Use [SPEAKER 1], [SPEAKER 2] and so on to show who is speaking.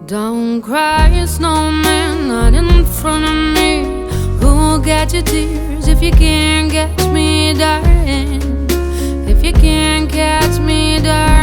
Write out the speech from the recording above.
[SPEAKER 1] Don't cry, snowman, not in front of me. Who'll get your tears if you can't catch me, darling? If you can't catch me, darling.